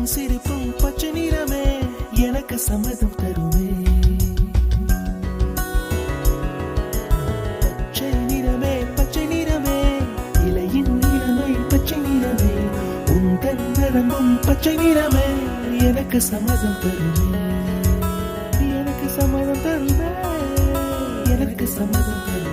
சிரிப்பும் பச்சை நிறமே எனக்கு சம்மதம் தருமே. பச்சை நிறமே பச்சை நிறமே இலையின் நிறமை பச்சை நிறமே உந்தன் நிறமும் பச்சை நிறமே எனக்கு சம்மதம் தருமே. எனக்கு சம்மதம் தருமே. எனக்கு சம்மதம் தருமே.